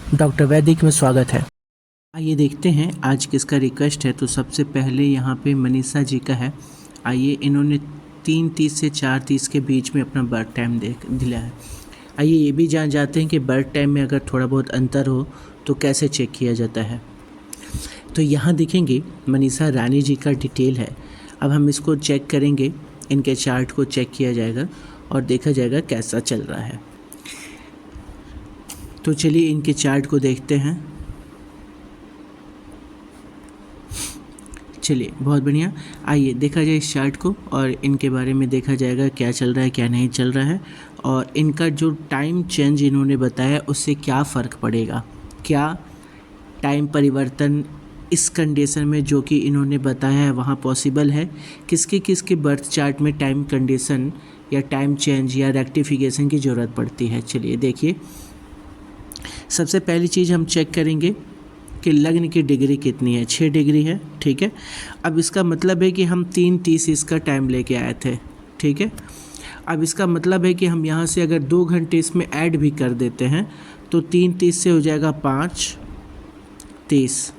Doctor वैदिक में स्वागत है। आइए देखते हैं आज किसका रिक्वेस्ट है। तो सबसे पहले यहाँ पे मनीषा जी का है। आइए, इन्होंने 3:30 से 4:30 के बीच में अपना बर्थ टाइम दिया है। आइए ये भी जान जाते हैं कि बर्थ टाइम में अगर थोड़ा बहुत अंतर हो तो कैसे चेक किया जाता है। तो यहाँ देखेंगे मनीषा रानी जी का डिटेल है। अब हम इसको चेक करेंगे, इनके चार्ट को चेक किया जाएगा और देखा जाएगा कैसा चल रहा है। तो चलिए इनके चार्ट को देखते हैं। चलिए बहुत बढ़िया, आइए देखा जाए इस चार्ट को और इनके बारे में देखा जाएगा क्या चल रहा है क्या नहीं चल रहा है, और इनका जो टाइम चेंज इन्होंने बताया उससे क्या फ़र्क पड़ेगा, क्या टाइम परिवर्तन इस कंडीशन में जो कि इन्होंने बताया है वहाँ पॉसिबल है, किसके किसके बर्थ चार्ट में टाइम कंडीशन या टाइम चेंज या रेक्टिफिकेशन की ज़रूरत पड़ती है। चलिए देखिए, सबसे पहली चीज़ हम चेक करेंगे कि लग्न की डिग्री कितनी है। 6 डिग्री है, ठीक है। अब इसका मतलब है कि हम 3:30 इसका टाइम लेके आए थे, ठीक है। अब इसका मतलब है कि हम यहाँ से अगर 2 घंटे इसमें ऐड भी कर देते हैं तो 3:30 से हो जाएगा 5:30।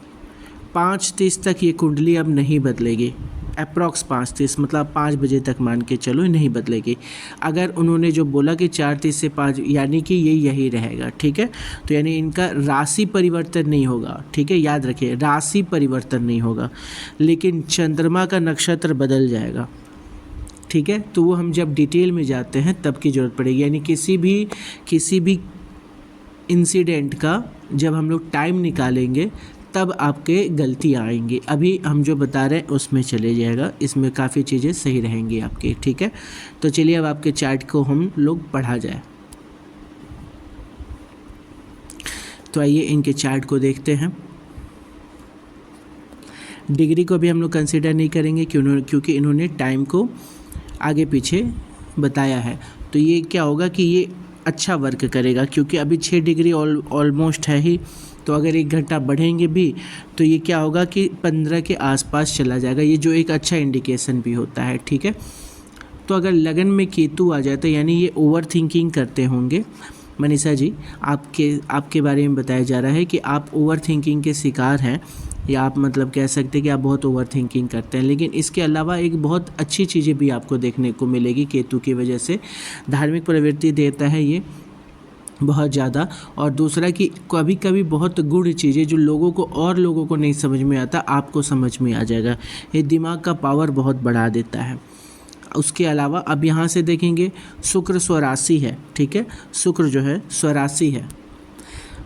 5:30 तक ये कुंडली अब नहीं बदलेगी, अप्रॉक्स 5:30, मतलब 5 बजे तक मान के चलो नहीं बदलेगी। अगर उन्होंने जो बोला कि 4:30 से 5, यानी कि ये यही रहेगा, ठीक है। तो यानी इनका राशि परिवर्तन नहीं होगा, ठीक है, याद रखिए राशि परिवर्तन नहीं होगा, लेकिन चंद्रमा का नक्षत्र बदल जाएगा, ठीक है। तो वो हम जब डिटेल में जाते हैं तब की ज़रूरत पड़ेगी, यानी किसी भी इंसिडेंट का जब हम लोग टाइम निकालेंगे तब आपके गलतियाँ आएंगी। अभी हम जो बता रहे हैं उसमें चले जाएगा, इसमें काफ़ी चीज़ें सही रहेंगी आपकी, ठीक है। तो चलिए अब आपके चार्ट को हम लोग पढ़ा जाए। तो आइए इनके चार्ट को देखते हैं। डिग्री को भी हम लोग कंसिडर नहीं करेंगे क्योंकि इन्होंने टाइम को आगे पीछे बताया है। तो ये क्या होगा कि ये अच्छा वर्क करेगा, क्योंकि अभी 6 डिग्री ऑलमोस्ट है ही। तो अगर 1 घंटा बढ़ेंगे भी तो ये क्या होगा कि 15 के आसपास चला जाएगा, ये जो एक अच्छा इंडिकेशन भी होता है, ठीक है। तो अगर लगन में केतु आ जाए तो यानी ये ओवर थिंकिंग करते होंगे। मनीषा जी, आपके बारे में बताया जा रहा है कि आप ओवर थिंकिंग के शिकार हैं, या आप मतलब कह सकते हैं कि आप बहुत ओवर थिंकिंग करते हैं। लेकिन इसके अलावा एक बहुत अच्छी चीज़ें भी आपको देखने को मिलेगी केतु की वजह से। धार्मिक प्रवृत्ति देता है ये बहुत ज़्यादा, और दूसरा कि कभी कभी बहुत गुड़ चीज़ें जो लोगों को नहीं समझ में आता, आपको समझ में आ जाएगा। ये दिमाग का पावर बहुत बढ़ा देता है। उसके अलावा अब यहाँ से देखेंगे शुक्र स्वराशि है, ठीक है। शुक्र जो है स्वराशि है।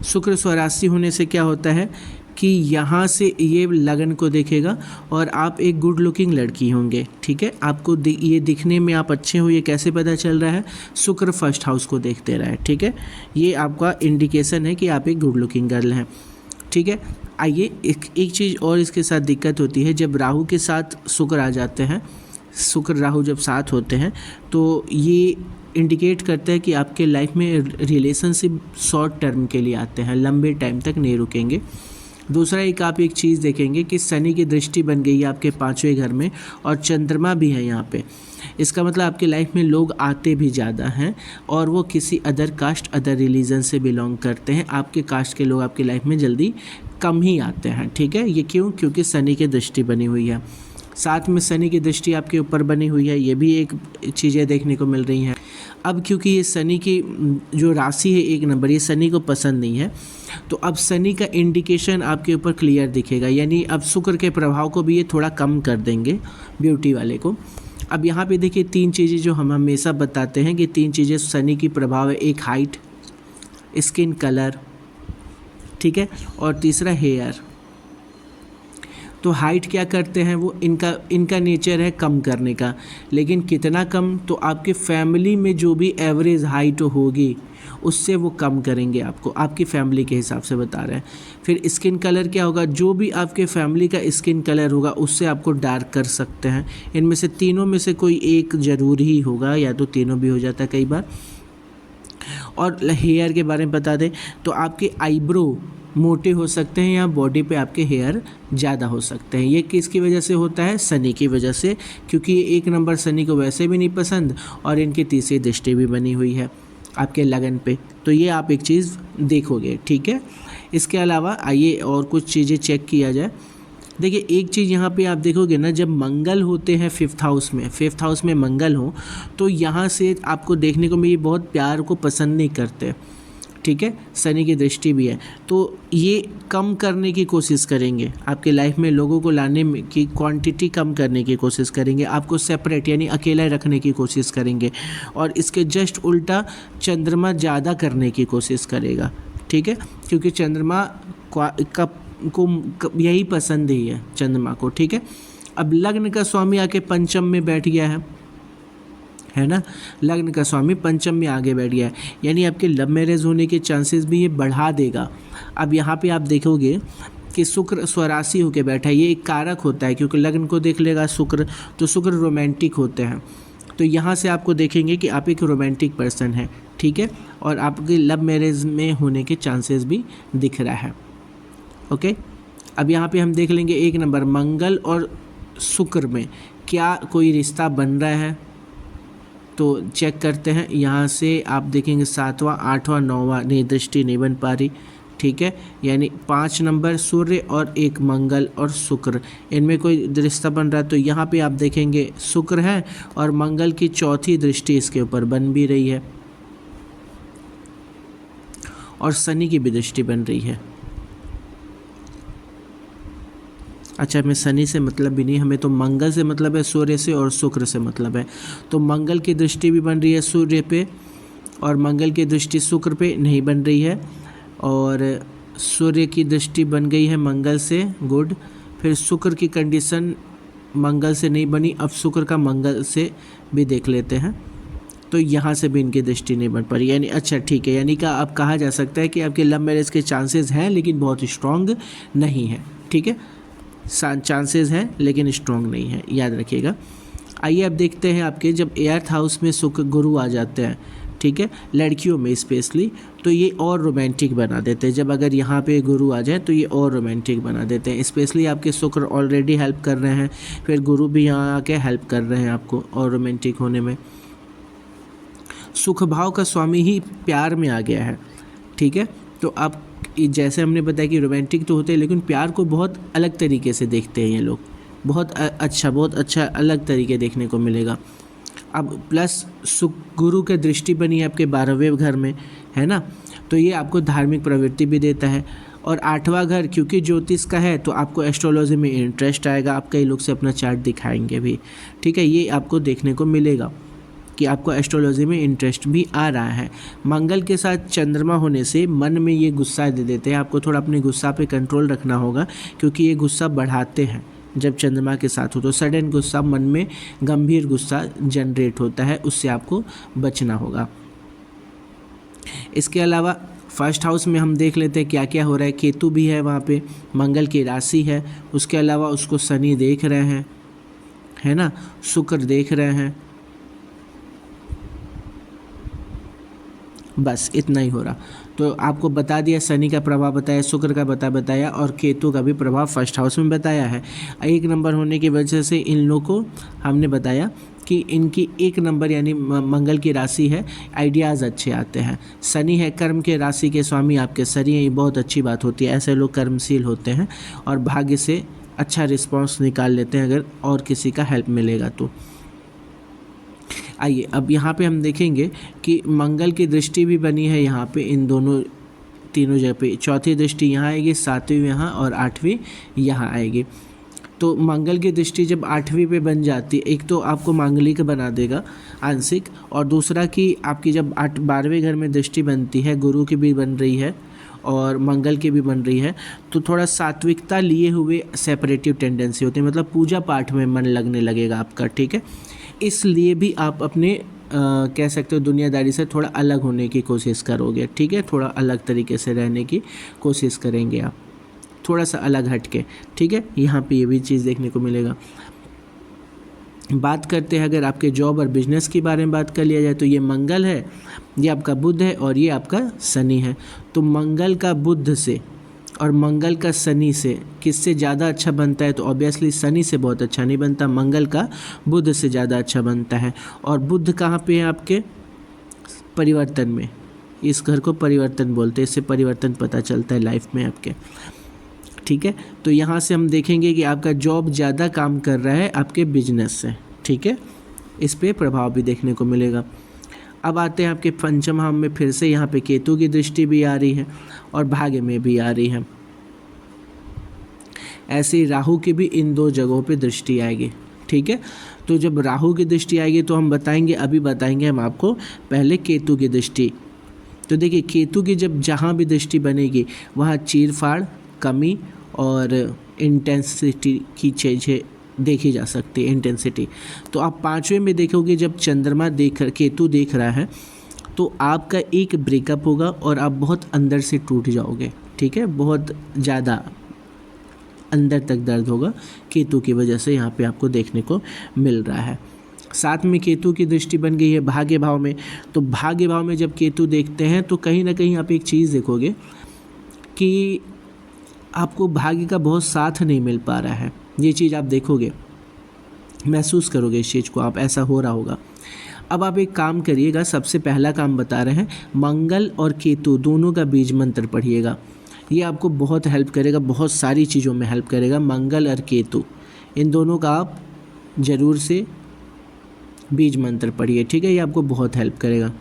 शुक्र स्वराशि होने से क्या होता है कि यहाँ से ये लगन को देखेगा और आप एक गुड लुकिंग लड़की होंगे, ठीक है। आपको ये दिखने में आप अच्छे हो, ये कैसे पता चल रहा है? शुक्र फर्स्ट हाउस को देखते रहे, ठीक है। ये आपका इंडिकेशन है कि आप एक गुड लुकिंग गर्ल हैं, ठीक है। आइए एक चीज़ और इसके साथ दिक्कत होती है, जब राहु के साथ शुक्र आ जाते हैं, शुक्र राहु जब साथ होते हैं तो ये इंडिकेट करता है कि आपके लाइफ में रिलेशनशिप शॉर्ट टर्म के लिए आते हैं, लंबे टाइम तक नहीं रुकेंगे। दूसरा आप एक चीज़ देखेंगे कि शनि की दृष्टि बन गई है आपके 5वें घर में, और चंद्रमा भी है यहाँ पे। इसका मतलब आपके लाइफ में लोग आते भी ज़्यादा हैं और वो किसी अदर कास्ट, अदर रिलीजन से बिलोंग करते हैं। आपके कास्ट के लोग आपकी लाइफ में जल्दी कम ही आते हैं, ठीक है। ये क्यों? क्योंकि शनि की दृष्टि बनी हुई है, साथ में शनि की दृष्टि आपके ऊपर बनी हुई है, ये भी एक चीज़ें देखने को मिल रही हैं। अब क्योंकि ये शनि की जो राशि है 1 नंबर, ये शनि को पसंद नहीं है, तो अब शनि का इंडिकेशन आपके ऊपर क्लियर दिखेगा, यानी अब शुक्र के प्रभाव को भी ये थोड़ा कम कर देंगे, ब्यूटी वाले को। अब यहाँ पे देखिए 3 चीज़ें जो हम हमेशा बताते हैं कि 3 चीज़ें शनि की प्रभाव है। एक हाइट, स्किन कलर, ठीक है, और तीसरा हेयर। तो हाइट क्या करते हैं वो, इनका नेचर है कम करने का, लेकिन कितना कम? तो आपके फैमिली में जो भी एवरेज हाइट होगी उससे वो कम करेंगे आपको, आपकी फैमिली के हिसाब से बता रहे हैं। फिर स्किन कलर क्या होगा, जो भी आपके फैमिली का स्किन कलर होगा उससे आपको डार्क कर सकते हैं। इनमें से तीनों में से कोई एक ज़रूरी ही होगा, या तो तीनों भी हो जाता है कई बार। और हेयर के बारे में बता दें तो आपके आईब्रो मोटे हो सकते हैं या बॉडी पे आपके हेयर ज़्यादा हो सकते हैं। ये किसकी वजह से होता है? शनि की वजह से, क्योंकि ये 1 नंबर शनि को वैसे भी नहीं पसंद और इनकी तीसरी दृष्टि भी बनी हुई है। आपके लगन पे। तो ये आप एक चीज़ देखोगे, ठीक है। इसके अलावा आइए और कुछ चीज़ें चेक किया जाए। देखिए एक चीज़ यहाँ पे आप देखोगे ना, जब मंगल होते हैं फिफ्थ हाउस में मंगल हो, तो यहाँ से आपको देखने को ये बहुत प्यार को पसंद नहीं करते, ठीक है। शनि की दृष्टि भी है, तो ये कम करने की कोशिश करेंगे, आपके लाइफ में लोगों को लाने की क्वांटिटी कम करने की कोशिश करेंगे, आपको सेपरेट यानी अकेला रखने की कोशिश करेंगे। और इसके जस्ट उल्टा चंद्रमा ज़्यादा करने की कोशिश करेगा, ठीक है, क्योंकि चंद्रमा को यही पसंद ही है चंद्रमा को, ठीक है। अब लग्न का स्वामी आके पंचम में बैठ गया है ना, लग्न का स्वामी पंचम में आगे बैठ गया है, यानी आपके लव मैरिज होने के चांसेस भी ये बढ़ा देगा। अब यहाँ पे आप देखोगे कि शुक्र स्वराशि होके बैठा है, ये एक कारक होता है क्योंकि लग्न को देख लेगा शुक्र, तो शुक्र रोमांटिक होते हैं, तो यहाँ से आपको देखेंगे कि आप एक रोमांटिक पर्सन हैं, ठीक है, और आपके लव मैरिज में होने के चांसेस भी दिख रहा है, ओके। अब यहाँ पे हम देख लेंगे 1 नंबर मंगल और शुक्र में क्या कोई रिश्ता बन रहा है, तो चेक करते हैं। यहाँ से आप देखेंगे 7वां 8वां 9वां नहीं, दृष्टि नहीं बन पा रही, ठीक है, यानी 5 नंबर सूर्य और 1 मंगल और शुक्र, इनमें कोई रिश्ता बन रहा है। तो यहाँ पे आप देखेंगे शुक्र है और मंगल की चौथी दृष्टि इसके ऊपर बन भी रही है और शनि की भी दृष्टि बन रही है। अच्छा, हमें शनि से मतलब भी नहीं, हमें तो मंगल से मतलब है, सूर्य से और शुक्र से मतलब है। तो मंगल की दृष्टि भी बन रही है सूर्य पे और मंगल की दृष्टि शुक्र पे नहीं बन रही है, और सूर्य की दृष्टि बन गई है मंगल से, गुड। फिर शुक्र की कंडीशन मंगल से नहीं बनी, अब शुक्र का मंगल से भी देख लेते हैं, तो यहाँ से भी इनकी दृष्टि नहीं बन पा रही, यानी अच्छा ठीक है, यानी का अब कहा जा सकता है कि आपके लव मैरिज के चांसेस हैं लेकिन बहुत स्ट्रॉन्ग नहीं है, ठीक है, चांसेस हैं लेकिन स्ट्रॉन्ग नहीं है, याद रखिएगा। आइए अब देखते हैं आपके जब 8th हाउस में शुक्र गुरु आ जाते हैं, ठीक है, लड़कियों में स्पेशली, तो ये और रोमांटिक बना देते हैं। जब अगर यहाँ पे गुरु आ जाए तो ये और रोमांटिक बना देते हैं, स्पेशली आपके शुक्र ऑलरेडी हेल्प कर रहे हैं, फिर गुरु भी यहाँ आके हेल्प कर रहे हैं आपको और रोमांटिक होने में। सुख भाव का स्वामी ही प्यार में आ गया है, ठीक है, तो आप जैसे हमने बताया कि रोमांटिक तो होते हैं लेकिन प्यार को बहुत अलग तरीके से देखते हैं ये लोग, बहुत अच्छा अलग तरीके देखने को मिलेगा। अब प्लस गुरु की दृष्टि बनी है आपके 12वें घर में, है ना, तो ये आपको धार्मिक प्रवृत्ति भी देता है। और 8वां घर क्योंकि ज्योतिष का है तो आपको एस्ट्रोलॉजी में इंटरेस्ट आएगा, आप कई लोग से अपना चार्ट दिखाएंगे भी, ठीक है, ये आपको देखने को मिलेगा कि आपको एस्ट्रोलॉजी में इंटरेस्ट भी आ रहा है। मंगल के साथ चंद्रमा होने से मन में ये गुस्सा दे देते हैं, आपको थोड़ा अपने गुस्सा पे कंट्रोल रखना होगा क्योंकि ये गुस्सा बढ़ाते हैं। जब चंद्रमा के साथ हो तो सडन गुस्सा, मन में गंभीर गुस्सा जनरेट होता है, उससे आपको बचना होगा। इसके अलावा 1st हाउस में हम देख लेते हैं क्या क्या हो रहा है। केतु भी है वहाँ पे, मंगल की राशि है, उसके अलावा उसको शनि देख रहे हैं, है ना, शुक्र देख रहे हैं, बस इतना ही हो रहा। तो आपको बता दिया, शनि का प्रभाव बताया, शुक्र का बताया और केतु का भी प्रभाव 1st हाउस में बताया है। 1 नंबर होने की वजह से इन लोगों को हमने बताया कि इनकी 1 नंबर यानी मंगल की राशि है, आइडियाज़ अच्छे आते हैं। शनि है कर्म के राशि के स्वामी, आपके शनि है, ये बहुत अच्छी बात होती है, ऐसे लोग कर्मशील होते हैं और भाग्य से अच्छा रिस्पॉन्स निकाल लेते हैं अगर और किसी का हेल्प मिलेगा तो। आइए अब यहाँ पे हम देखेंगे कि मंगल की दृष्टि भी बनी है यहाँ पे, इन दोनों तीनों जगह पे। चौथी दृष्टि यहाँ आएगी, 7वीं यहाँ और 8वीं यहाँ आएगी। तो मंगल की दृष्टि जब 8वीं पे बन जाती है, एक तो आपको मांगलिक बना देगा आंशिक, और दूसरा कि आपकी जब 12वें घर में दृष्टि बनती है, गुरु की भी बन रही है और मंगल की भी बन रही है, तो थोड़ा सात्विकता लिए हुए सेपरेटिव टेंडेंसी होती है, मतलब पूजा पाठ में मन लगने लगेगा आपका, ठीक है। इसलिए भी आप अपने कह सकते हो दुनियादारी से थोड़ा अलग होने की कोशिश करोगे, ठीक है, थोड़ा अलग तरीके से रहने की कोशिश करेंगे आप, थोड़ा सा अलग हट के, ठीक है, यहाँ पे ये भी चीज़ देखने को मिलेगा। बात करते हैं अगर आपके जॉब और बिजनेस के बारे में बात कर लिया जाए तो ये मंगल है, ये आपका बुध है और ये आपका शनि है। तो मंगल का बुध से और मंगल का शनि से किससे ज़्यादा अच्छा बनता है, तो ऑब्वियसली शनि से बहुत अच्छा नहीं बनता, मंगल का बुध से ज़्यादा अच्छा बनता है। और बुध कहाँ पे है आपके परिवर्तन में, इस घर को परिवर्तन बोलते हैं, इससे परिवर्तन पता चलता है लाइफ में आपके। ठीक है, तो यहाँ से हम देखेंगे कि आपका जॉब ज़्यादा काम कर रहा है आपके बिजनेस से। ठीक है, इस पे प्रभाव भी देखने को मिलेगा। अब आते हैं आपके पंचम भाव में, फिर से यहाँ पे केतु की दृष्टि भी आ रही है और भाग्य में भी आ रही है। ऐसे ही राहु की भी इन दो जगहों पे दृष्टि आएगी। ठीक है, तो जब राहु की दृष्टि आएगी तो हम बताएंगे, अभी बताएंगे हम आपको पहले केतु की दृष्टि। तो देखिए केतु की जब जहाँ भी दृष्टि बनेगी वहाँ चीरफाड़, कमी और इंटेंसिटी की चीज़ें देखी जा सकती है, इंटेंसिटी। तो आप पाँचवें में देखोगे जब चंद्रमा केतु देख रहा है तो आपका एक ब्रेकअप होगा और आप बहुत अंदर से टूट जाओगे। ठीक है, बहुत ज़्यादा अंदर तक दर्द होगा केतु की वजह से, यहाँ पे आपको देखने को मिल रहा है। साथ में केतु की दृष्टि बन गई है भाग्य भाव में, तो भाग्य भाव में जब केतु देखते हैं तो कहीं ना कहीं आप एक चीज़ देखोगे कि आपको भाग्य का बहुत साथ नहीं मिल पा रहा है। ये चीज़ आप देखोगे, महसूस करोगे इस चीज़ को आप, ऐसा हो रहा होगा। अब आप एक काम करिएगा, सबसे पहला काम बता रहे हैं, मंगल और केतु दोनों का बीज मंत्र पढ़िएगा। ये आपको बहुत हेल्प करेगा, बहुत सारी चीज़ों में हेल्प करेगा। मंगल और केतु इन दोनों का आप ज़रूर से बीज मंत्र पढ़िए। ठीक है, ये आपको बहुत हेल्प करेगा।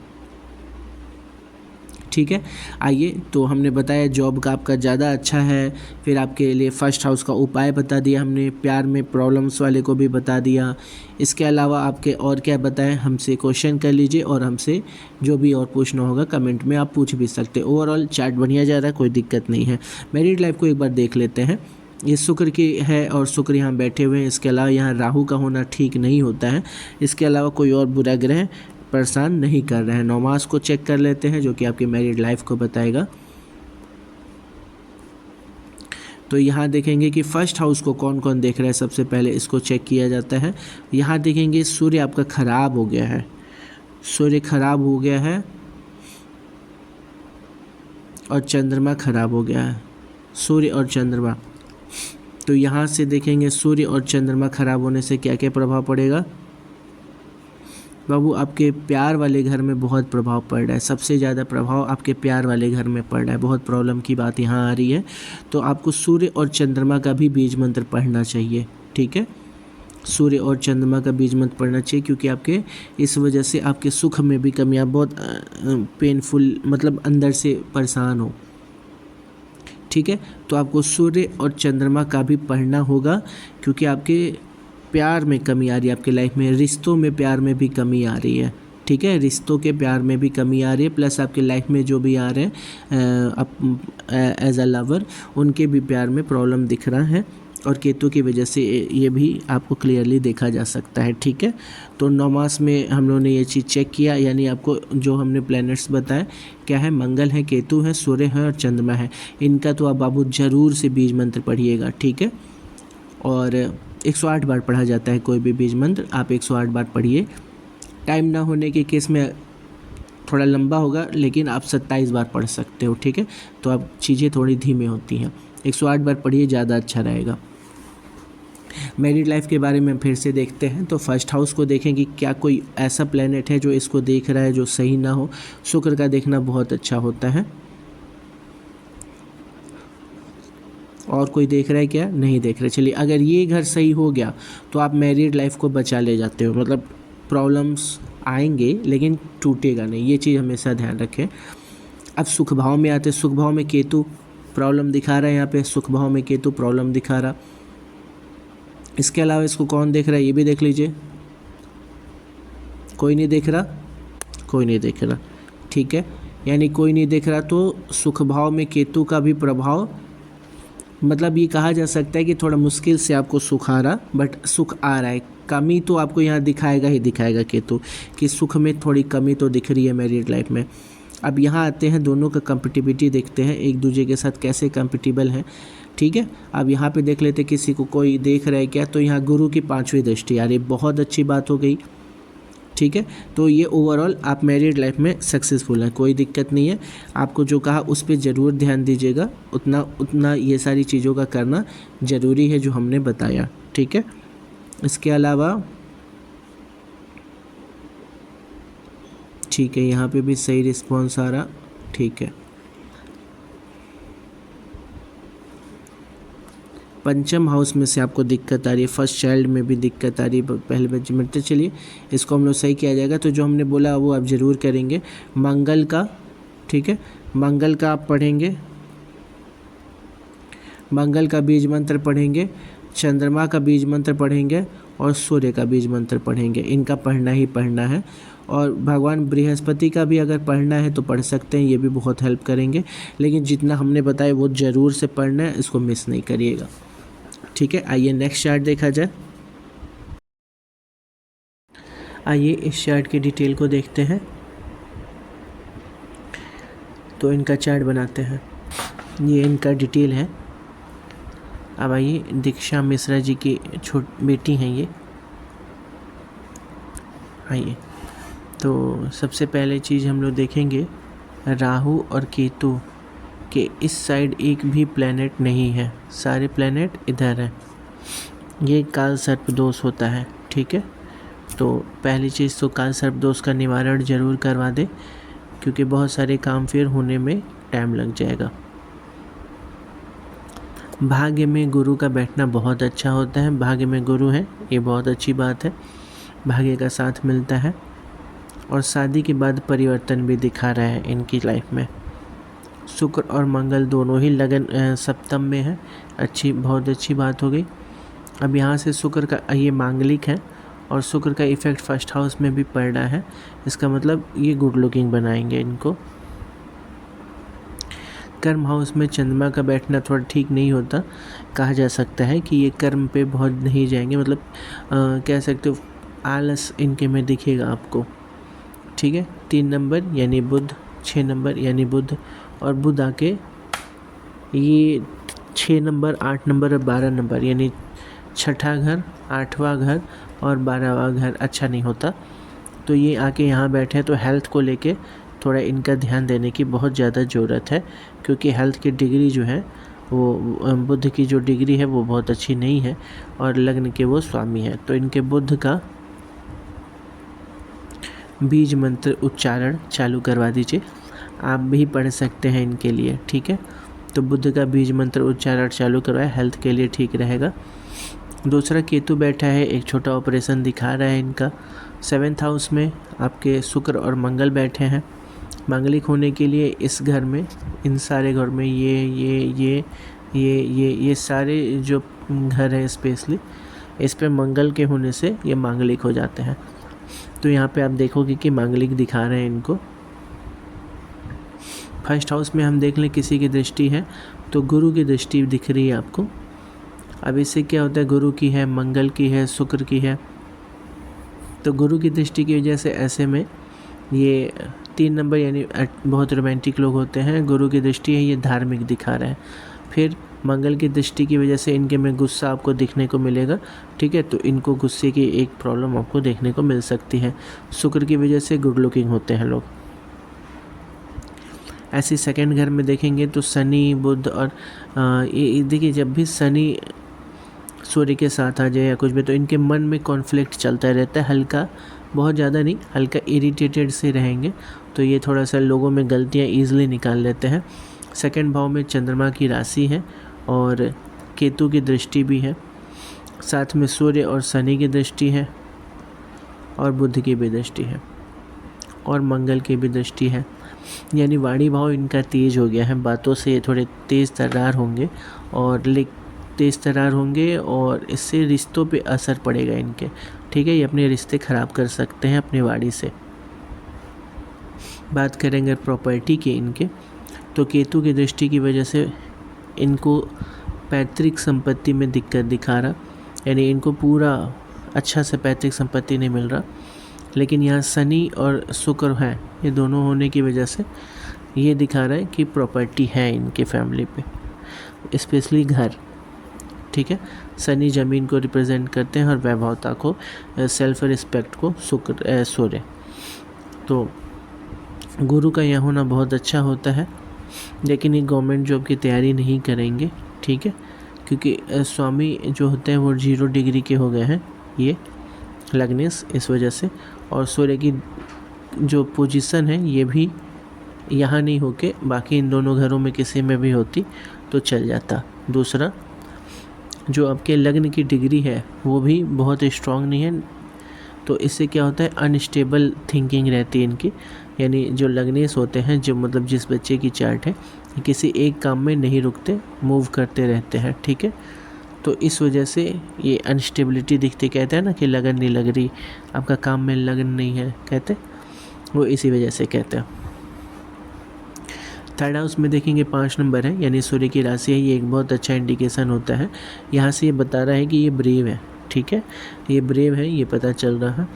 ठीक है, आइए, तो हमने बताया जॉब का आपका ज़्यादा अच्छा है, फिर आपके लिए फर्स्ट हाउस का उपाय बता दिया हमने, प्यार में प्रॉब्लम्स वाले को भी बता दिया। इसके अलावा आपके और क्या बताएं, हमसे क्वेश्चन कर लीजिए और हमसे जो भी और पूछना होगा कमेंट में आप पूछ भी सकते। ओवरऑल चार्ट बढ़िया जा रहा है, कोई दिक्कत नहीं है। मैरिड लाइफ को एक बार देख लेते हैं। ये शुक्र की है और शुक्र यहाँ बैठे हुए हैं, इसके अलावा यहाँ राहु का होना ठीक नहीं होता है। इसके अलावा कोई और बुरा ग्रह परेशान नहीं कर रहे हैं। नौमास को चेक कर लेते हैं जो कि आपकी मैरिड लाइफ को बताएगा। तो यहाँ देखेंगे कि फर्स्ट हाउस को कौन कौन देख रहा है, सबसे पहले इसको चेक किया जाता है। यहाँ देखेंगे सूर्य आपका खराब हो गया है, सूर्य खराब हो गया है और चंद्रमा खराब हो गया है, सूर्य और चंद्रमा। तो यहाँ से देखेंगे सूर्य और चंद्रमा खराब होने से क्या क्या प्रभाव पड़ेगा। बाबू आपके प्यार वाले घर में बहुत प्रभाव पड़ रहा है, सबसे ज़्यादा प्रभाव आपके प्यार वाले घर में पड़ रहा है, बहुत प्रॉब्लम की बात यहाँ आ रही है। तो आपको सूर्य और चंद्रमा का भी बीज मंत्र पढ़ना चाहिए। ठीक है, सूर्य और चंद्रमा का बीज मंत्र पढ़ना चाहिए, क्योंकि आपके इस वजह से आपके सुख में भी कमी, आप बहुत पेनफुल मतलब अंदर से परेशान हो। ठीक है, तो आपको सूर्य और चंद्रमा का भी पढ़ना होगा, क्योंकि आपके प्यार में कमी आ रही है, आपके लाइफ में रिश्तों में प्यार में भी कमी आ रही है। ठीक है, रिश्तों के प्यार में भी कमी आ रही है, प्लस आपके लाइफ में जो भी आ रहे हैं एज अ लवर, उनके भी प्यार में प्रॉब्लम दिख रहा है और केतु की वजह से ये भी आपको क्लियरली देखा जा सकता है। ठीक है, तो 9 मास में हम लोगों ने ये चीज़ चेक किया, यानी आपको जो हमने प्लैनेट्स बताए क्या है, मंगल है, केतु है, सूर्य है और चंद्रमा है। इनका तो आप बाबू ज़रूर से बीज मंत्र पढ़िएगा। ठीक है, और 108 बार पढ़ा जाता है कोई भी बीज मंत्र, आप 108 बार पढ़िए। टाइम ना होने के केस में थोड़ा लंबा होगा, लेकिन आप 27 बार पढ़ सकते हो। ठीक है, तो अब चीज़ें थोड़ी धीमे होती हैं, 108 बार पढ़िए, ज़्यादा अच्छा रहेगा। मैरिड लाइफ के बारे में फिर से देखते हैं। तो फर्स्ट हाउस को देखें कि क्या कोई ऐसा प्लैनेट है जो इसको देख रहा है जो सही ना हो। शुक्र का देखना बहुत अच्छा होता है। और कोई देख रहा है क्या, नहीं देख रहे। चलिए, अगर ये घर सही हो गया तो आप मैरिड लाइफ को बचा ले जाते हो, मतलब प्रॉब्लम्स आएंगे लेकिन टूटेगा नहीं, ये चीज़ हमेशा ध्यान रखें। अब सुख भाव में आते हैं, सुख भाव में केतु प्रॉब्लम दिखा रहा है, यहाँ पे सुख भाव में केतु प्रॉब्लम दिखा रहा। इसके अलावा इसको कौन देख रहा है, ये भी देख लीजिए। कोई नहीं देख रहा, कोई नहीं देख रहा। ठीक है, यानी कोई नहीं देख रहा, तो सुख भाव में केतु का भी प्रभाव, मतलब ये कहा जा सकता है कि थोड़ा मुश्किल से आपको सुख आ रहा, बट सुख आ रहा है। कमी तो आपको यहाँ दिखाएगा ही दिखाएगा केतु, कि सुख में थोड़ी कमी तो दिख रही है मैरिड लाइफ में। अब यहाँ आते हैं, दोनों का कंपेटिबिलिटी देखते हैं, एक दूसरे के साथ कैसे कंपेटिबल हैं। ठीक है, अब यहाँ पे देख लेते किसी को कोई देख रहा है क्या, तो यहाँ गुरु की 5वीं दृष्टि आ रही, बहुत अच्छी बात हो गई। ठीक है, तो ये ओवरऑल आप मैरिड लाइफ में सक्सेसफुल हैं, कोई दिक्कत नहीं है। आपको जो कहा उस पर ज़रूर ध्यान दीजिएगा, उतना ये सारी चीज़ों का करना ज़रूरी है जो हमने बताया। ठीक है, इसके अलावा ठीक है, यहाँ पे भी सही रिस्पॉन्स आ रहा। ठीक है, पंचम हाउस में से आपको दिक्कत आ रही है, फर्स्ट चाइल्ड में भी दिक्कत आ रही है पहले बच्चे में। तो चलिए इसको हम लोग सही किया जाएगा। तो जो हमने बोला वो आप ज़रूर करेंगे। मंगल का, ठीक है, मंगल का आप पढ़ेंगे, मंगल का बीज मंत्र पढ़ेंगे, चंद्रमा का बीज मंत्र पढ़ेंगे और सूर्य का बीज मंत्र पढ़ेंगे। इनका पढ़ना ही पढ़ना है। और भगवान बृहस्पति का भी अगर पढ़ना है तो पढ़ सकते हैं, ये भी बहुत हेल्प करेंगे। लेकिन जितना हमने बताया वो ज़रूर से पढ़ना है, इसको मिस नहीं करिएगा। ठीक है, आइए नेक्स्ट चार्ट देखा जाए। आइए इस चार्ट की डिटेल को देखते हैं। तो इनका चार्ट बनाते हैं, ये इनका डिटेल है। अब आइए, दीक्षा मिश्रा जी की बेटी हैं ये। आइए, तो सबसे पहले चीज़ हम लोग देखेंगे, राहु और केतु के इस साइड एक भी प्लैनेट नहीं है, सारे प्लैनेट इधर हैं। ये काल सर्प दोष होता है। ठीक है, तो पहली चीज़ तो काल सर्प दोष का निवारण ज़रूर करवा दे, क्योंकि बहुत सारे काम फिर होने में टाइम लग जाएगा। भाग्य में गुरु का बैठना बहुत अच्छा होता है। भाग्य में गुरु है, ये बहुत अच्छी बात है, भाग्य का साथ मिलता है। और शादी के बाद परिवर्तन भी दिखा रहा है इनकी लाइफ में। शुक्र और मंगल दोनों ही लगन सप्तम में है, बहुत अच्छी बात हो गई। अब यहाँ से शुक्र का, ये मांगलिक है और शुक्र का इफ़ेक्ट फर्स्ट हाउस में भी पड़ रहा है। इसका मतलब ये गुड लुकिंग बनाएंगे इनको। कर्म हाउस में चंद्रमा का बैठना थोड़ा ठीक नहीं होता, कहा जा सकता है कि ये कर्म पे बहुत नहीं जाएंगे, मतलब कह सकते हो आलस इनके में दिखेगा आपको। ठीक है, 3 नंबर यानी बुध, 6 नंबर यानी बुध, और बुध आके ये 6 नंबर, 8 नंबर और 12 नंबर यानी छठा घर, 8वां घर और 12वां घर अच्छा नहीं होता। तो ये आके यहाँ बैठे, तो हेल्थ को लेके थोड़ा इनका ध्यान देने की बहुत ज़्यादा ज़रूरत है, क्योंकि हेल्थ की डिग्री जो है वो बुध की जो डिग्री है वो बहुत अच्छी नहीं है, और लग्न के वो स्वामी है। तो इनके बुध का बीज मंत्र उच्चारण चालू करवा दीजिए, आप भी पढ़ सकते हैं इनके लिए। ठीक है, तो बुध का बीज मंत्र उच्चारण चालू करवाए, हेल्थ के लिए ठीक रहेगा। दूसरा केतु बैठा है, एक छोटा ऑपरेशन दिखा रहा है इनका। 7th हाउस में आपके शुक्र और मंगल बैठे हैं। मांगलिक होने के लिए इस घर में, इन सारे घर में ये सारे जो घर हैं स्पेशली, इस पे मंगल के होने से ये मांगलिक हो जाते हैं। तो यहाँ पे आप देखोगे कि मांगलिक दिखा रहे हैं इनको। फर्स्ट हाउस में हम देख लें किसी की दृष्टि है तो गुरु की दृष्टि दिख रही है आपको। अब इससे क्या होता है, गुरु की है, मंगल की है, शुक्र की है, तो गुरु की दृष्टि की वजह से ऐसे में ये 3 नंबर यानी बहुत रोमांटिक लोग होते हैं। गुरु की दृष्टि है, ये धार्मिक दिखा रहा है। फिर मंगल की दृष्टि की वजह से इनके में गुस्सा आपको देखने को मिलेगा। ठीक है, तो इनको गुस्से की एक प्रॉब्लम आपको देखने को मिल सकती है। शुक्र की वजह से गुड लुकिंग होते हैं लोग। ऐसे सेकंड घर में देखेंगे तो शनि, बुध और ये देखिए, जब भी शनि सूर्य के साथ आ जाए या कुछ भी, तो इनके मन में कॉन्फ्लिक्ट चलता रहता है, हल्का, बहुत ज़्यादा नहीं, हल्का इरिटेटेड से रहेंगे। तो ये थोड़ा सा लोगों में गलतियाँ ईजिली निकाल लेते हैं। सेकंड भाव में चंद्रमा की राशि है और केतु की दृष्टि भी है, साथ में सूर्य और शनि की दृष्टि है और बुध की भी दृष्टि है और मंगल की भी दृष्टि है। यानी वाणी भाव इनका तेज हो गया है, बातों से ये थोड़े तेज़ तर्रार होंगे और इससे रिश्तों पे असर पड़ेगा इनके। ठीक है, ये अपने रिश्ते ख़राब कर सकते हैं अपनी वाणी से। बात करेंगे प्रॉपर्टी की इनके, तो केतु की दृष्टि की वजह से इनको पैतृक संपत्ति में दिक्कत दिखा रहा, यानी इनको पूरा अच्छा से पैतृक संपत्ति नहीं मिल रहा। लेकिन यहाँ शनि और शुक्र हैं, ये दोनों होने की वजह से ये दिखा रहा है कि प्रॉपर्टी है इनके फैमिली पे, स्पेशली घर। ठीक है, शनि ज़मीन को रिप्रेजेंट करते हैं और वैभवता को, सेल्फ रिस्पेक्ट को सूर्य। तो गुरु का यहाँ होना बहुत अच्छा होता है, लेकिन ये गवर्नमेंट जॉब की तैयारी नहीं करेंगे। ठीक है, क्योंकि स्वामी जो होते हैं वो 0 डिग्री के हो गए हैं ये लग्नेश, इस वजह से। और सूर्य की जो पोजीशन है ये भी यहाँ नहीं होके बाकी इन दोनों घरों में किसी में भी होती तो चल जाता। दूसरा, जो आपके लग्न की डिग्री है वो भी बहुत स्ट्रांग नहीं है, तो इससे क्या होता है, अनस्टेबल थिंकिंग रहती है इनकी। यानी जो लग्नेस होते हैं, जो मतलब जिस बच्चे की चार्ट है, किसी एक काम में नहीं रुकते, मूव करते रहते हैं, ठीक है। तो इस वजह से ये अनस्टेबिलिटी दिखती, कहते हैं ना कि लगन नहीं लग रही, आपका काम में लगन नहीं है, कहते वो इसी वजह से कहते हैं। थर्ड हाउस में देखेंगे 5 नंबर है, यानी सूर्य की राशि है। ये एक बहुत अच्छा इंडिकेशन होता है। यहाँ से ये बता रहा है कि ये ब्रेव है, ठीक है, ये ब्रेव है, ये पता चल रहा है।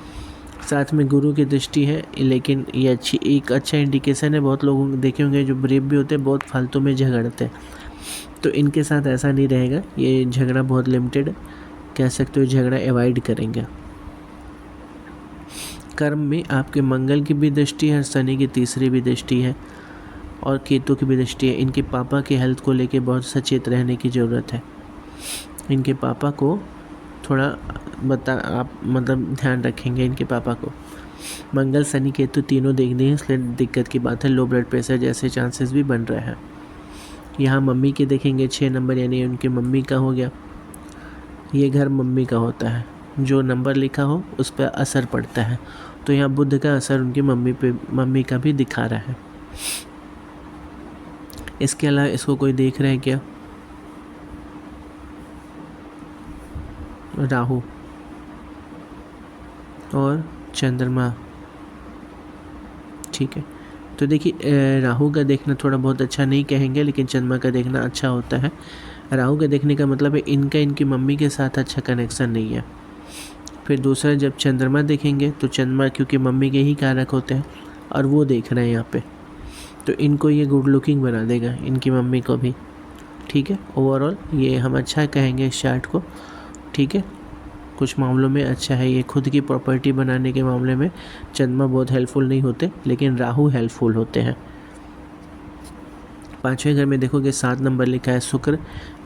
साथ में गुरु की दृष्टि है, लेकिन ये एक अच्छा इंडिकेशन है। बहुत लोग देखे होंगे जो ब्रेव भी होते हैं बहुत फालतू में झगड़ते हैं, तो इनके साथ ऐसा नहीं रहेगा। ये झगड़ा बहुत लिमिटेड कह सकते हो, झगड़ा अवॉइड करेंगे। कर्म में आपके मंगल की भी दृष्टि है, शनि की तीसरी भी दृष्टि है और केतु की भी दृष्टि है। इनके पापा की हेल्थ को लेके बहुत सचेत रहने की ज़रूरत है। इनके पापा को थोड़ा आप मतलब ध्यान रखेंगे इनके पापा को। मंगल शनि केतु तीनों देखने हैं, इसलिए दिक्कत की बात है। लो ब्लड प्रेशर जैसे चांसेस भी बन रहे हैं। यहाँ मम्मी के देखेंगे 6 नंबर, यानी उनकी मम्मी का हो गया। ये घर मम्मी का होता है, जो नंबर लिखा हो उस पर असर पड़ता है। तो यहाँ बुध का असर उनकी मम्मी का भी दिखा रहा है। इसके अलावा इसको कोई देख रहा है क्या? राहु और चंद्रमा, ठीक है। तो देखिए राहु का देखना थोड़ा बहुत अच्छा नहीं कहेंगे, लेकिन चंद्रमा का देखना अच्छा होता है। राहु का देखने का मतलब है इनकी मम्मी के साथ अच्छा कनेक्शन नहीं है। फिर दूसरा, जब चंद्रमा देखेंगे तो चंद्रमा क्योंकि मम्मी के ही कारक होते हैं और वो देख रहे हैं यहाँ पे, तो इनको ये गुड लुकिंग बना देगा, इनकी मम्मी को भी, ठीक है। ओवरऑल ये हम अच्छा कहेंगे इस चार्ट को, ठीक है। कुछ मामलों में अच्छा है। ये खुद की प्रॉपर्टी बनाने के मामले में चंद्रमा बहुत हेल्पफुल नहीं होते, लेकिन राहु हेल्पफुल होते हैं। 5वें घर में देखोगे 7 नंबर लिखा है शुक्र।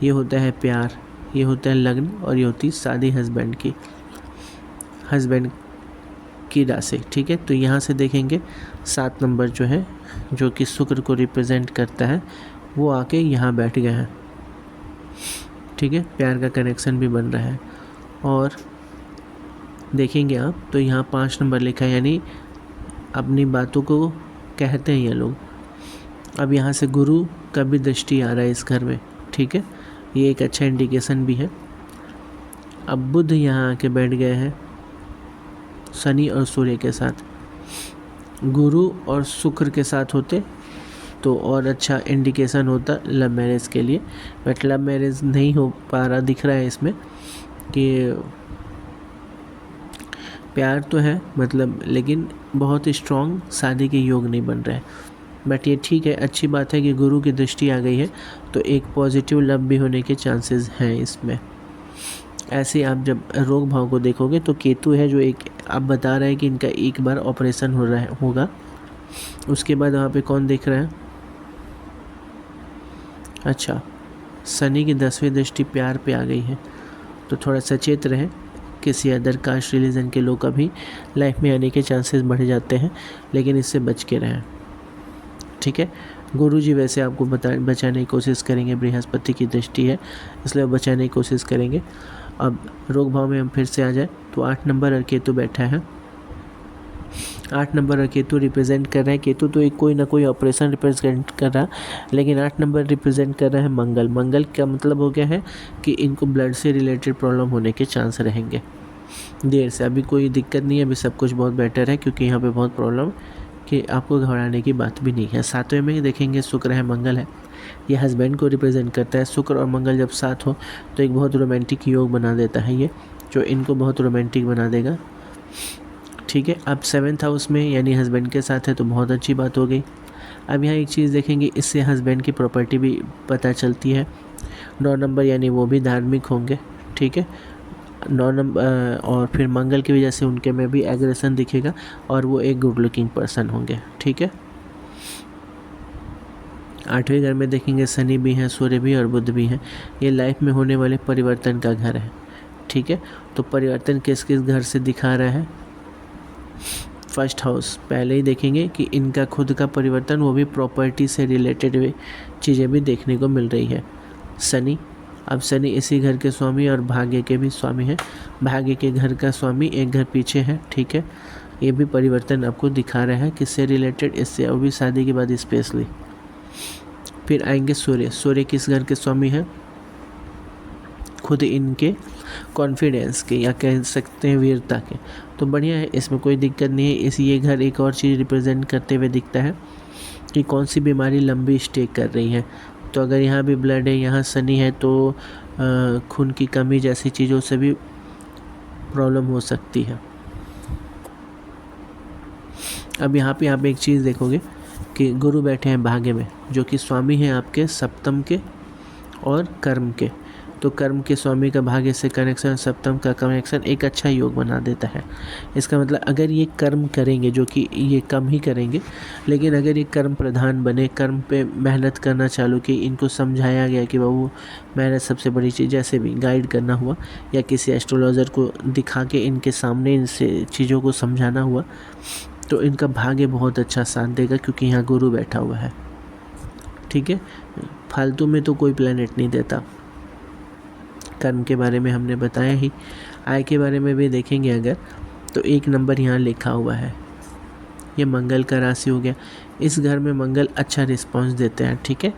ये होता है प्यार, ये होता है लग्न और ये होती है शादी हस्बैंड की राशि, ठीक है। तो यहाँ से देखेंगे 7 नंबर जो है, जो कि शुक्र को रिप्रेजेंट करता है, वो आके यहाँ बैठ गए हैं, ठीक है। प्यार का कनेक्शन भी बन रहा है। और देखेंगे आप तो यहाँ 5 नंबर लिखा है, यानी अपनी बातों को कहते हैं ये लोग। अब यहाँ से गुरु का भी दृष्टि आ रहा है इस घर में, ठीक है। ये एक अच्छा इंडिकेशन भी है। अब बुध यहाँ आके बैठ गए हैं शनि और सूर्य के साथ। गुरु और शुक्र के साथ होते तो और अच्छा इंडिकेशन होता लव मैरिज के लिए, बट लव मैरिज नहीं हो पा रहा, दिख रहा है इसमें कि प्यार तो है मतलब, लेकिन बहुत स्ट्रॉन्ग शादी के योग नहीं बन रहे हैं। बट ये ठीक है, अच्छी बात है कि गुरु की दृष्टि आ गई है, तो एक पॉजिटिव लव भी होने के चांसेस हैं इसमें। ऐसे आप जब रोग भाव को देखोगे तो केतु है, जो एक आप बता रहे हैं कि इनका एक बार ऑपरेशन होगा। उसके बाद वहाँ पे कौन देख रहा है? अच्छा, शनि की 10वीं दृष्टि प्यार पे आ गई है, तो थोड़ा सचेत रहें। किसी अदर कास्ट रिलीजन के लोग का भी लाइफ में आने के चांसेस बढ़ जाते हैं, लेकिन इससे बच के रहें, ठीक है। गुरुजी वैसे आपको बचाने की कोशिश करेंगे, बृहस्पति की दृष्टि है इसलिए बचाने की कोशिश करेंगे। अब रोग भाव में हम फिर से आ जाए तो 8 नंबर और केतु बैठा है। 8 नंबर और केतु रिप्रेजेंट कर रहा है, केतु तो एक कोई ना कोई ऑपरेशन रिप्रेजेंट कर रहा है, लेकिन 8 नंबर रिप्रेजेंट कर रहा है मंगल। मंगल का मतलब हो गया है कि इनको ब्लड से रिलेटेड प्रॉब्लम होने के चांस रहेंगे देर से। अभी कोई दिक्कत नहीं है, अभी सब कुछ बहुत बेटर है, क्योंकि यहाँ पे बहुत प्रॉब्लम कि आपको घबराने की बात भी नहीं है। 7वें में देखेंगे शुक्र है, मंगल है, ये हस्बैंड को रिप्रेजेंट करता है। शुक्र और मंगल जब साथ हो तो एक बहुत रोमांटिक योग बना देता है ये, जो इनको बहुत रोमांटिक बना देगा, ठीक है। अब 7th हाउस में यानी हस्बैंड के साथ है तो बहुत अच्छी बात हो गई। अब यहाँ एक चीज़ देखेंगे, इससे हस्बैंड की प्रॉपर्टी भी पता चलती है। 9 नंबर यानी वो भी धार्मिक होंगे, ठीक है। 9 नंबर और फिर मंगल की वजह से उनके में भी एग्रेशन दिखेगा और वो एक गुड लुकिंग पर्सन होंगे, ठीक है। 8वें घर में देखेंगे शनि भी हैं, सूर्य भी और बुध भी हैं। ये लाइफ में होने वाले परिवर्तन का घर है, ठीक है। तो परिवर्तन किस किस घर से दिखा रहा है? फर्स्ट हाउस पहले ही देखेंगे कि इनका खुद का परिवर्तन, वो भी प्रॉपर्टी से रिलेटेड हुए चीज़ें भी देखने को मिल रही है। शनि, अब शनि इसी घर के स्वामी और भाग्य के भी स्वामी हैं। भाग्य के घर का स्वामी एक घर पीछे है, ठीक है। ये भी परिवर्तन आपको दिखा रहा है किससे रिलेटेड, इससे, और भी शादी के बाद स्पेशली। फिर आएंगे सूर्य। सूर्य किस घर के स्वामी हैं? खुद इनके कॉन्फिडेंस के, या कह सकते हैं वीरता के। तो बढ़िया है, इसमें कोई दिक्कत नहीं है। इस ये घर एक और चीज़ रिप्रेजेंट करते हुए दिखता है कि कौन सी बीमारी लंबी स्टे कर रही है। तो अगर यहाँ भी ब्लड है, यहाँ शनि है, तो खून की कमी जैसी चीज़ों से भी प्रॉब्लम हो सकती है। अब यहाँ पे आप एक चीज़ देखोगे कि गुरु बैठे हैं भाग्य में, जो कि स्वामी हैं आपके सप्तम के और कर्म के। तो कर्म के स्वामी का भाग्य से कनेक्शन, सप्तम का कनेक्शन एक अच्छा योग बना देता है। इसका मतलब अगर ये कर्म करेंगे, जो कि ये कम ही करेंगे, लेकिन अगर ये कर्म प्रधान बने, कर्म पे मेहनत करना चालू कि इनको समझाया गया कि बाबू मेहनत सबसे बड़ी चीज़, जैसे भी गाइड करना हुआ या किसी एस्ट्रोलॉजर को दिखा के इनके सामने इनसे चीज़ों को समझाना हुआ, तो इनका भाग्य बहुत अच्छा साथ देगा, क्योंकि यहाँ गुरु बैठा हुआ है, ठीक है। फालतू में तो कोई प्लेनेट नहीं देता। कर्म के बारे में हमने बताया ही। आय के बारे में भी देखेंगे अगर, तो 1 नंबर यहाँ लिखा हुआ है। ये मंगल का राशि हो गया। इस घर में मंगल अच्छा रिस्पांस देते हैं, ठीक है,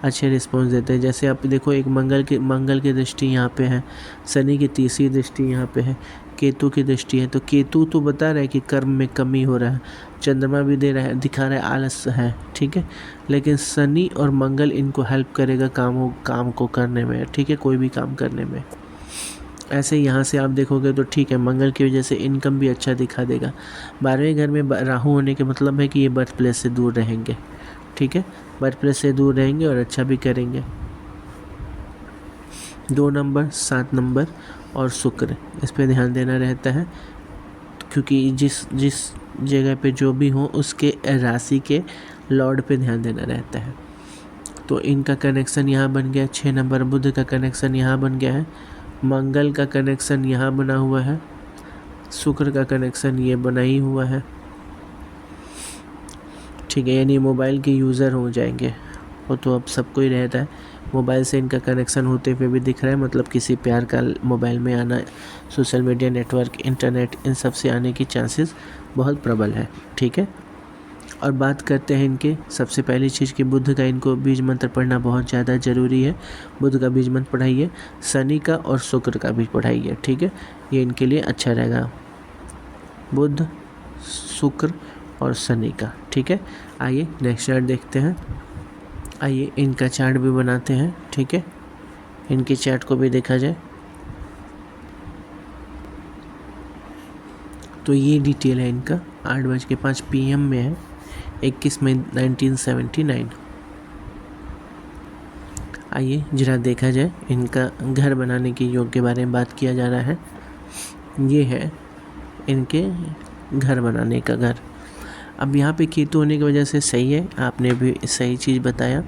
अच्छे रिस्पांस देते हैं। जैसे आप देखो, एक मंगल की दृष्टि यहाँ पे है, शनि की तीसरी दृष्टि यहाँ पे है, केतु की दृष्टि है। तो केतु तो बता रहा है कि कर्म में कमी हो रहा है, चंद्रमा भी दिखा रहा है आलस है, ठीक है। लेकिन शनि और मंगल इनको हेल्प करेगा काम को करने में, ठीक है, कोई भी काम करने में। ऐसे यहाँ से आप देखोगे तो ठीक है, मंगल की वजह से इनकम भी अच्छा दिखा देगा। 12वें घर में राहु होने के मतलब है कि ये बर्थ प्लेस से दूर रहेंगे, ठीक है, बर्थ प्लेस से दूर रहेंगे और अच्छा भी करेंगे। 2 नंबर, 7 नंबर और शुक्र, इस पे ध्यान देना रहता है, क्योंकि जिस जगह पे जो भी हो उसके राशि के लॉर्ड पे ध्यान देना रहता है। तो इनका कनेक्शन यहाँ बन गया। 6 नंबर, बुध का कनेक्शन यहाँ बन गया है, मंगल का कनेक्शन यहाँ बना हुआ है, शुक्र का कनेक्शन ये बना ही हुआ है, ठीक है। यानी मोबाइल के यूज़र हो जाएंगे, वो तो अब सबको ही रहता है। मोबाइल से इनका कनेक्शन होते हुए भी दिख रहा है, मतलब किसी प्यार का मोबाइल में आना, सोशल मीडिया नेटवर्क, इंटरनेट, इन सब से आने की चांसेस बहुत प्रबल है, ठीक है। और बात करते हैं इनके, सबसे पहली चीज़ कि बुध का इनको बीज मंत्र पढ़ना बहुत ज़्यादा ज़रूरी है। बुध का बीज मंत्र पढ़ाइए, शनि का और शुक्र का भी पढ़ाइए, ठीक है, ये इनके लिए अच्छा रहेगा, बुध, शुक्र और शनि का, ठीक है। आइए नेक्स्ट चार्ट देखते हैं। आइए इनका चार्ट भी बनाते हैं, ठीक है, इनके चार्ट को भी देखा जाए। तो ये डिटेल है इनका, 8:05 PM में है, 21 मई 1979। आइए जरा देखा जाए, इनका घर बनाने के योग के बारे में बात किया जा रहा है। ये है इनके घर बनाने का घर। अब यहाँ पे केतु होने की वजह से सही है, आपने भी सही चीज़ बताया।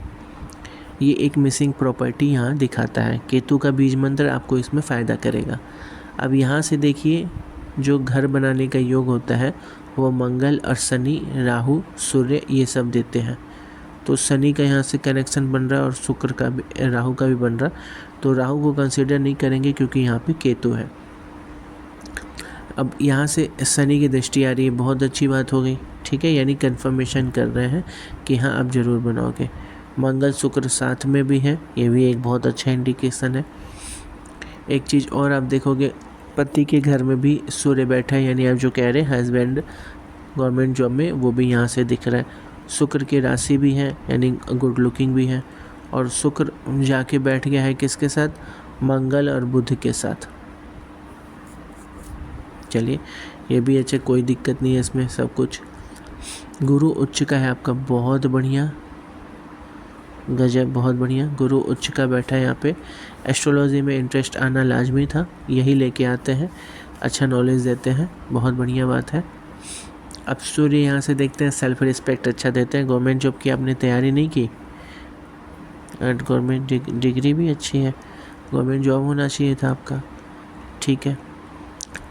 ये एक मिसिंग प्रॉपर्टी यहाँ दिखाता है। केतु का बीज मंत्र आपको इसमें फ़ायदा करेगा। अब यहाँ से देखिए, जो घर बनाने का योग होता है वो मंगल और शनि, राहु, सूर्य, ये सब देते हैं। तो शनि का यहाँ से कनेक्शन बन रहा है और शुक्र का भी, राहु का भी बन रहा। तो राहु को कंसीडर नहीं करेंगे क्योंकि यहाँ पे केतु है। अब यहाँ से शनि की दृष्टि आ रही है, बहुत अच्छी बात हो गई, ठीक है, यानी कंफर्मेशन कर रहे हैं कि हाँ आप ज़रूर बनाओगे। मंगल शुक्र साथ में भी है, ये भी एक बहुत अच्छा इंडिकेशन है। एक चीज़ और आप देखोगे, पति के घर में भी सूर्य बैठा है, यानी आप जो कह रहे हैं हस्बैंड गवर्नमेंट जॉब में, वो भी यहाँ से दिख रहा है। शुक्र की राशि भी है, यानी गुड लुकिंग भी है, और शुक्र जाके बैठ गया है किसके साथ? मंगल और बुध के साथ। चलिए ये भी अच्छा, कोई दिक्कत नहीं है इसमें, सब कुछ। गुरु उच्च का है आपका, बहुत बढ़िया, गजब, बहुत बढ़िया। गुरु उच्च का बैठा है यहाँ पे। एस्ट्रोलॉजी में इंटरेस्ट आना लाजमी था, यही लेके आते हैं, अच्छा नॉलेज देते हैं, बहुत बढ़िया बात है। अब सूर्य यहाँ से देखते हैं, सेल्फ रिस्पेक्ट अच्छा देते हैं। गवर्नमेंट जॉब की आपने तैयारी नहीं की, गवर्नमेंट डिग्री भी अच्छी है, गवर्नमेंट जॉब होना चाहिए था आपका, ठीक है।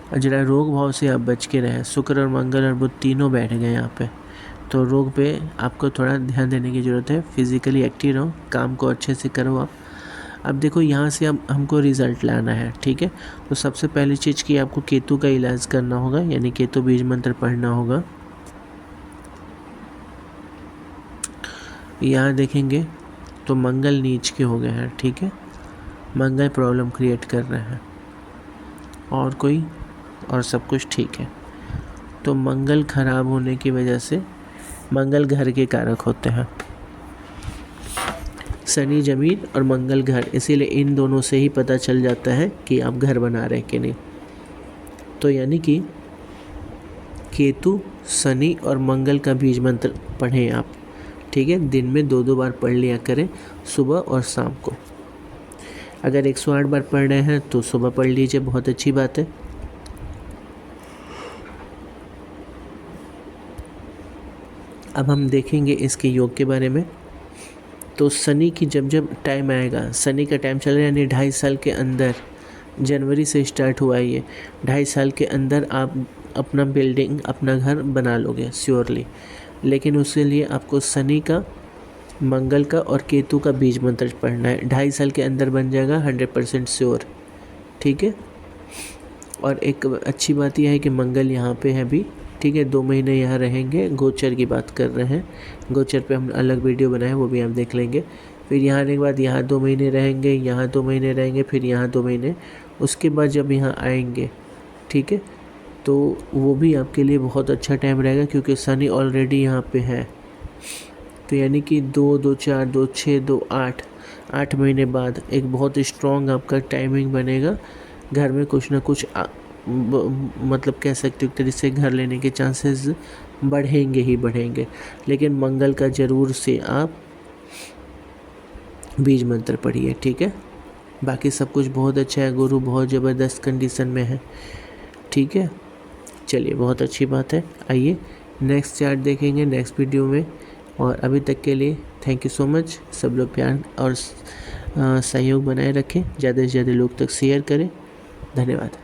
और जरा रोग भाव से आप बच के रहें। शुक्र और मंगल और बुध तीनों बैठ गए यहाँ पे, तो रोग पे आपको थोड़ा ध्यान देने की ज़रूरत है। फिज़िकली एक्टिव रहो, काम को अच्छे से करो आप। अब देखो यहाँ से अब हमको रिज़ल्ट लाना है, ठीक है। तो सबसे पहली चीज़ कि आपको केतु का इलाज करना होगा, यानी केतु बीज मंत्र पढ़ना होगा। यहाँ देखेंगे तो मंगल नीच के हो गए हैं, ठीक है। मंगल प्रॉब्लम क्रिएट कर रहे हैं और सब कुछ ठीक है। तो मंगल खराब होने की वजह से, मंगल घर के कारक होते हैं, शनि जमीन और मंगल घर, इसीलिए इन दोनों से ही पता चल जाता है कि आप घर बना रहे हैं कि नहीं। तो यानी कि केतु, शनि और मंगल का बीज मंत्र पढ़ें आप, ठीक है। दिन में 2-2 बार पढ़ लिया करें, सुबह और शाम को। अगर 108 बार पढ़ रहे हैं तो सुबह पढ़ लीजिए, बहुत अच्छी बात है। अब हम देखेंगे इसके योग के बारे में। तो शनि की जब टाइम आएगा, शनि का टाइम चल रहा है यानी 2.5 साल के अंदर, जनवरी से स्टार्ट हुआ है ये, 2.5 साल के अंदर आप अपना बिल्डिंग, अपना घर बना लोगे श्योरली। लेकिन उसके लिए आपको शनि का, मंगल का और केतु का बीज मंत्र पढ़ना है। 2.5 साल के अंदर बन जाएगा 100% श्योर, ठीक है। और एक अच्छी बात यह है कि मंगल यहाँ पे है भी, ठीक है। 2 महीने यहाँ रहेंगे। गोचर की बात कर रहे हैं, गोचर पे हम अलग वीडियो बनाए, वो भी आप देख लेंगे। फिर यहाँ आने के बाद यहाँ 2 महीने रहेंगे, यहाँ 2 महीने रहेंगे, फिर यहाँ 2 महीने। उसके बाद जब यहाँ आएंगे, ठीक है, तो वो भी आपके लिए बहुत अच्छा टाइम रहेगा, क्योंकि शनि ऑलरेडी यहाँ पे है। तो यानी कि 2-2-4, 2-6, 2-8, 8 महीने बाद एक बहुत स्ट्रॉन्ग आपका टाइमिंग बनेगा। घर में कुछ ना कुछ मतलब कह सकते हो एक तरीके से घर लेने के चांसेस बढ़ेंगे ही बढ़ेंगे। लेकिन मंगल का ज़रूर से आप बीज मंत्र पढ़िए, ठीक है। बाकी सब कुछ बहुत अच्छा है, गुरु बहुत ज़बरदस्त कंडीशन में है, ठीक है। चलिए, बहुत अच्छी बात है। आइए नेक्स्ट चार्ट देखेंगे नेक्स्ट वीडियो में। और अभी तक के लिए थैंक यू सो मच। सब लोग प्यार और सहयोग बनाए रखें, ज़्यादा से ज़्यादा लोग तक शेयर करें। धन्यवाद।